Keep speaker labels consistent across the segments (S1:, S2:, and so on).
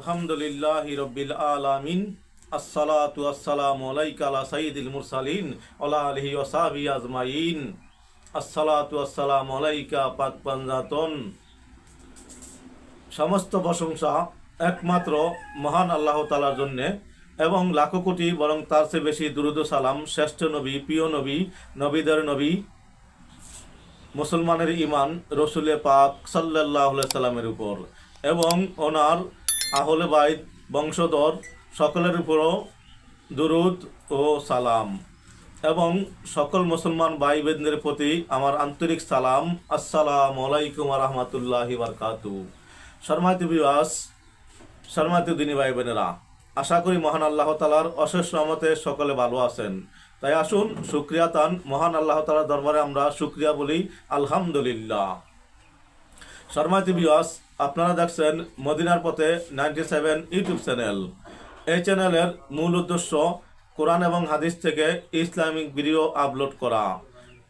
S1: আলহামদুলিল্লাহি রব্বিল আলামিন। আসসালাতু আসসালামু আলাইকা আলা সাইয়্যিদিল মুরসালিন ওয়া আলিহি ওয়া সাহবিহি আজমাইন। আসসালাতু আসসালামু আলাইকা পাক পাঞ্জাতন। সমস্ত প্রশংসা একমাত্র মহান আল্লাহ তাআলার জন্যে এবং লাখো কোটি বরং তার চেয়ে বেশি দুরূদ ও সালাম শ্রেষ্ঠ নবী, প্রিয় নবী, নবীদের নবী, মুসলমানের ইমান রসুলে পাক সাল্লাল্লাহু আলাইহি সাল্লামের উপর এবং ওনার আহলে বাইত বংশধর সকলের উপরও দুরুদ ও সালাম এবং সকল মুসলমান ভাই বোনদের প্রতি আমার আন্তরিক সালাম। আসসালামু আলাইকুম ওয়া রাহমাতুল্লাহি ওয়া বারাকাতুহু। সম্মানিত ভিউয়ার্স, সম্মানিত দিনী ভাই বোনেরা, আশা করি মহান আল্লাহ তাআলার অশেষ রহমতে সকলে ভালো আছেন। তাই আসুন শুকরিয়া তান মহান আল্লাহ তাআলার দরবারে আমরা শুকরিয়া বলি আলহামদুলিল্লাহ। সম্মানিত ভিউয়ার্স, আপনারা দেখছেন মদিনার পথে 97 ইউটিউব চ্যানেল। এই চ্যানেলের মূল উদ্দেশ্য কোরআন এবং হাদিস থেকে ইসলামিক ভিডিও আপলোড করা।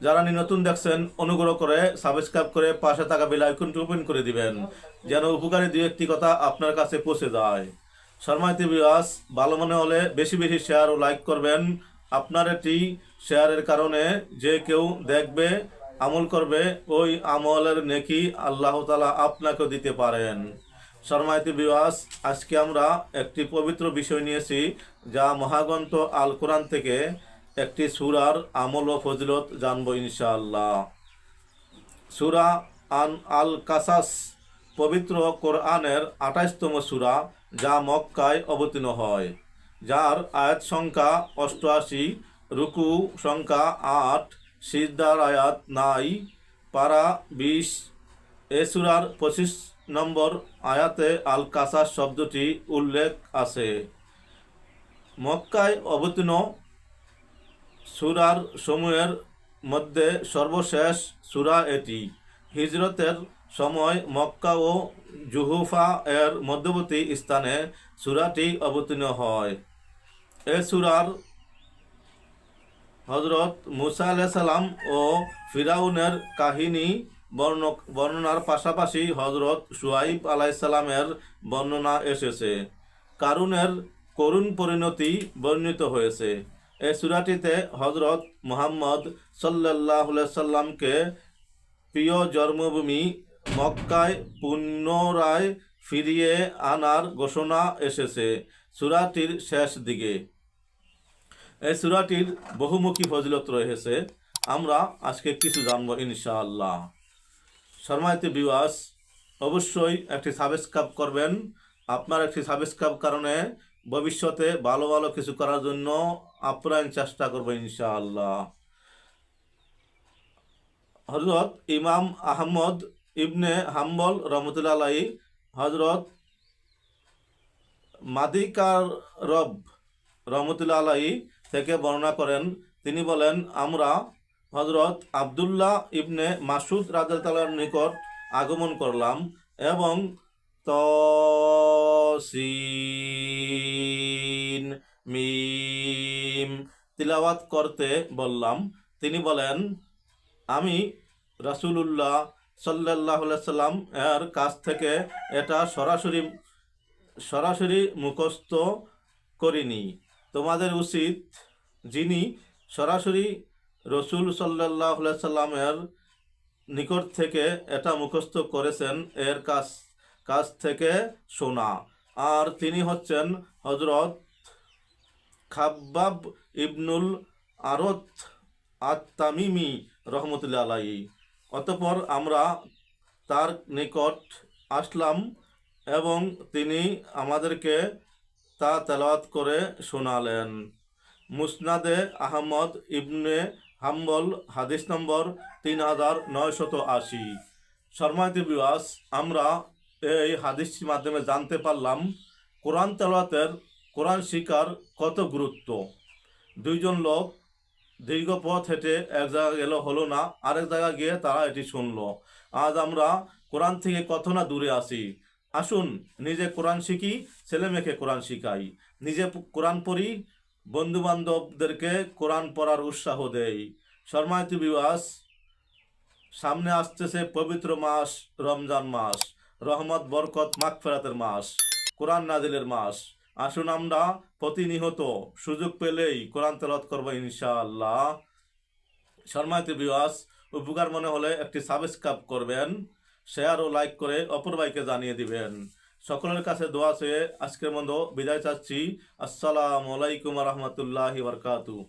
S1: যারা নতুন দেখছেন অনুগ্রহ করে সাবস্ক্রাইব করে পাশে থাকা বেল আইকনটি ওপেন করে দিবেন, যেন উপকারী দুই একটি কথা আপনার কাছে পৌঁছে যায়। সম্মানিত ভিউয়ার্স, ভালো মনে হলে বেশি বেশি শেয়ার ও লাইক করবেন। আপনার একটি শেয়ারের কারণে যে কেউ দেখবে, আমল করবে, ওই আমলের নেকি আল্লাহ তাআলা আপনাকেও দিতে পারেন। সম্মানিত ভিউয়ার্স, আজকে আমরা একটি পবিত্র বিষয় নিয়েছি, যা মহাগ্রন্থ আল কোরআন থেকে একটি সূরার আমল ও ফজিলত জানবো ইনশাআল্লাহ। সূরা আল কাসাস পবিত্র কোরআনের 28তম সূরা, যা মক্কায় অবতীর্ণ হয়, যার আয়াত সংখ্যা 88, রুকু সংখ্যা 8, সিজদার আয়াত নাই, পারা 20। এ সূরার 25 নম্বর আয়াতে আল কাসাস শব্দটি উল্লেখ আছে। মক্কায় অবতীর্ণ সূরার সমূহের মধ্যে সর্বশেষ সূরা এটি। হিজরতের সময় মক্কা ও জুহুফা এর মধ্যবর্তী স্থানে সূরাটি অবতীর্ণ হয়। এ সূরার হযরত মুসা আলাইহিস সালাম ও ফিরাউনের কাহিনী বর্ণনার পাশাপাশি হযরত শুআইব আলাইহিস সালামের বর্ণনা এসেছে। কারুনের করুণ পরিণতি বর্ণিত হয়েছে। এই সূরাটিতে হযরত মুহাম্মদ সাল্লাল্লাহু আলাইহি সাল্লামকে প্রিয় জন্মভূমি মক্কায় পুনরায় ফিরিয়ে আনার ঘোষণা এসেছে সূরাটির শেষ দিকে। এই সূরাটির বহুমুখী ফজিলত রয়েছে, আমরা আজকে কিছু জানবো ইনশাআল্লাহ। সম্মানিত ভিউয়ার্স, অবশ্যই একটি সাবস্ক্রাইব করবেন। আপনার একটি সাবস্ক্রাইব কারণে ভবিষ্যতে ভালো ভালো কিছু করার জন্য আপ্রাণ চেষ্টা করবো ইনশাআল্লাহ। হযরত ইমাম আহমদ ইবনে হাম্বল রহমতুল্লাহ আলাইহি হযরত মাদিকারব রহমতুল্লাহ আলাইহি থেকে বর্ণনা করেন। তিনি বলেন, আমরা হযরত আব্দুল্লাহ ইবনে মাসউদ রাদিয়াল্লাহু তাআলার নিকট আগমন করলাম এবং তসিন মিম তিলাওয়াত করতে বললাম। তিনি বলেন, আমি রাসূলুল্লাহ সাল্লাল্লাহু আলাইহি সাল্লাম এর কাছ থেকে এটা সরাসরি মুখস্থ করিনি। তোমাদের উচিত, যিনি সরাসরি রসুল সাল্লাল্লাহু আলাইহি সাল্লামের নিকট থেকে এটা মুখস্থ করেছেন, এর কাছ থেকে শোনা। আর তিনি হচ্ছেন হযরত খাব্বাব ইবনুল আরত আত-তামিমি রহমতুল্লাহ আলাইহি। অতঃপর আমরা তার নিকট আসলাম এবং তিনি আমাদেরকে তা তেলাওয়াত করে শোনালেন। মুসনাদে আহমদ ইবনে হাম্বল, হাদিস নম্বর 3980। সম্মানিত ভিউয়ার্স, আমরা এই হাদিসটির মাধ্যমে জানতে পারলাম কোরআন তেলাওয়াতের, কোরআন শিকার কত গুরুত্ব। দুইজন লোক দীর্ঘ পথ হেঁটে এক জায়গায় গেল, হলো না, আরেক জায়গায় গিয়ে তারা এটি শুনলো। আজ আমরা কোরআন থেকে কত না দূরে আছি। আসুন নিজে কোরআন শিখি, ছেলে মেয়েকে কোরআন শিখাই, নিজে কোরআন পড়ি, বন্ধু বান্ধবদেরকে কোরআন পড়ার উৎসাহ দেই। সম্মানিত ভিউয়ার্স, সামনে আসতেছে পবিত্র মাস রমজান মাস, রহমত বরকত মাগফিরাতের মাস। কোরআন নাজিলের মাস। আসুন আমরা প্রতিনিয়ত সুযোগ পেলেই কোরআন তেলাওয়াত করবো ইনশাআল্লাহ। সম্মানিত ভিউয়ার্স, উপকার মনে হলে একটি সাবস্ক্রাইব করবেন, শেয়ার ও লাইক করে অপর ভাইকে জানিয়ে দিবেন। সকলের কাছে দোয়া চেয়ে আজকের মতো বিদায় চাচ্ছি। আসসালামু আলাইকুম ওয়া রাহমাতুল্লাহি ওয়া বারাকাতুহু।